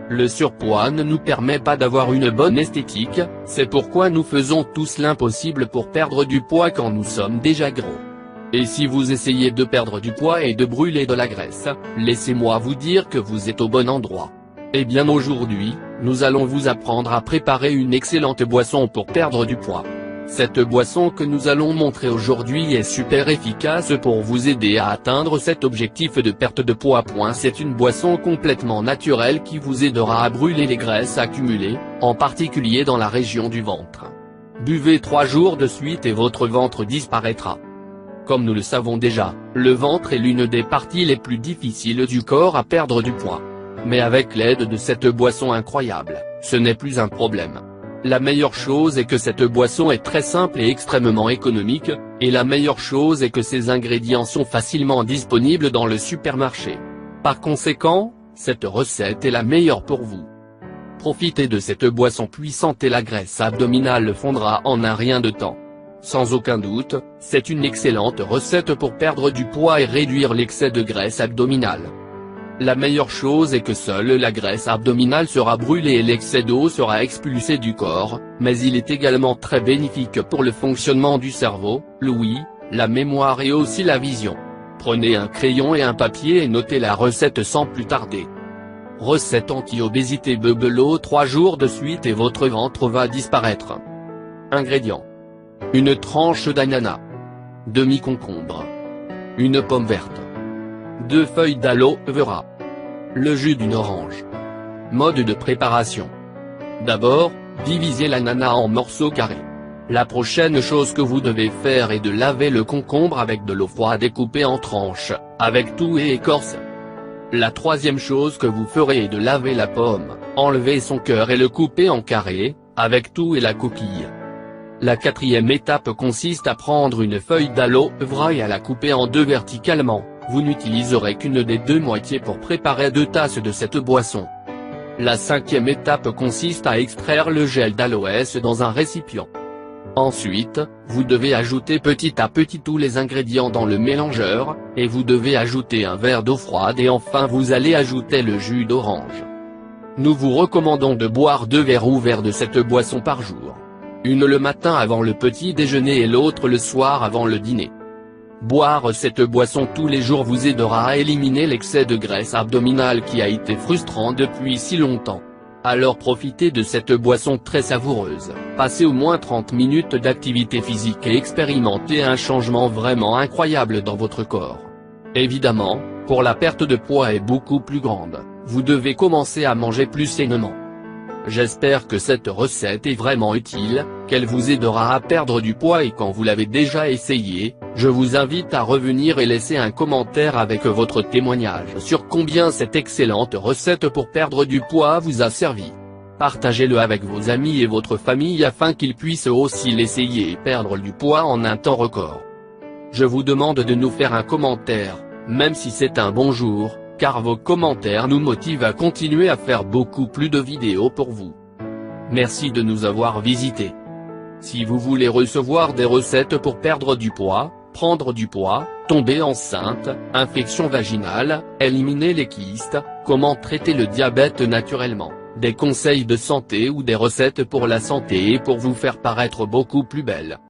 Le surpoids ne nous permet pas d'avoir une bonne esthétique, c'est pourquoi nous faisons tous l'impossible pour perdre du poids quand nous sommes déjà gros. Et si vous essayez de perdre du poids et de brûler de la graisse, laissez-moi vous dire que vous êtes au bon endroit. Eh bien aujourd'hui, nous allons vous apprendre à préparer une excellente boisson pour perdre du poids. Cette boisson que nous allons montrer aujourd'hui est super efficace pour vous aider à atteindre cet objectif de perte de poids. C'est une boisson complètement naturelle qui vous aidera à brûler les graisses accumulées, en particulier dans la région du ventre. Buvez 3 jours de suite et votre ventre disparaîtra. Comme nous le savons déjà, le ventre est l'une des parties les plus difficiles du corps à perdre du poids. Mais avec l'aide de cette boisson incroyable, ce n'est plus un problème. La meilleure chose est que cette boisson est très simple et extrêmement économique, et la meilleure chose est que ses ingrédients sont facilement disponibles dans le supermarché. Par conséquent, cette recette est la meilleure pour vous. Profitez de cette boisson puissante et la graisse abdominale fondra en un rien de temps. Sans aucun doute, c'est une excellente recette pour perdre du poids et réduire l'excès de graisse abdominale. La meilleure chose est que seule la graisse abdominale sera brûlée et l'excès d'eau sera expulsé du corps, mais il est également très bénéfique pour le fonctionnement du cerveau, l'ouïe, la mémoire et aussi la vision. Prenez un crayon et un papier et notez la recette sans plus tarder. Recette anti-obésité: beuh 3 jours de suite et votre ventre va disparaître. Ingrédients: une tranche d'ananas, demi-concombre, une pomme verte, 2 feuilles d'aloe vera, le jus d'une orange. Mode de préparation. D'abord, divisez l'ananas en morceaux carrés. La prochaine chose que vous devez faire est de laver le concombre avec de l'eau froide et couper en tranches, avec tout et écorce. La troisième chose que vous ferez est de laver la pomme, enlever son cœur et le couper en carrés, avec tout et la coquille. La quatrième étape consiste à prendre une feuille d'aloe vera et à la couper en 2 verticalement. Vous n'utiliserez qu'une des 2 moitiés pour préparer 2 tasses de cette boisson. La cinquième étape consiste à extraire le gel d'aloès dans un récipient. Ensuite, vous devez ajouter petit à petit tous les ingrédients dans le mélangeur, et vous devez ajouter un verre d'eau froide et enfin vous allez ajouter le jus d'orange. Nous vous recommandons de boire 2 verres ouverts de cette boisson par jour. Une le matin avant le petit déjeuner et l'autre le soir avant le dîner. Boire cette boisson tous les jours vous aidera à éliminer l'excès de graisse abdominale qui a été frustrant depuis si longtemps. Alors profitez de cette boisson très savoureuse, passez au moins 30 minutes d'activité physique et expérimentez un changement vraiment incroyable dans votre corps. Évidemment, pour la perte de poids est beaucoup plus grande, vous devez commencer à manger plus sainement. J'espère que cette recette est vraiment utile, qu'elle vous aidera à perdre du poids et quand vous l'avez déjà essayé, je vous invite à revenir et laisser un commentaire avec votre témoignage sur combien cette excellente recette pour perdre du poids vous a servi. Partagez-le avec vos amis et votre famille afin qu'ils puissent aussi l'essayer et perdre du poids en un temps record. Je vous demande de nous faire un commentaire, même si c'est un bonjour, car vos commentaires nous motivent à continuer à faire beaucoup plus de vidéos pour vous. Merci de nous avoir visités. Si vous voulez recevoir des recettes pour perdre du poids, prendre du poids, tomber enceinte, infection vaginale, éliminer les kystes, comment traiter le diabète naturellement, des conseils de santé ou des recettes pour la santé et pour vous faire paraître beaucoup plus belle,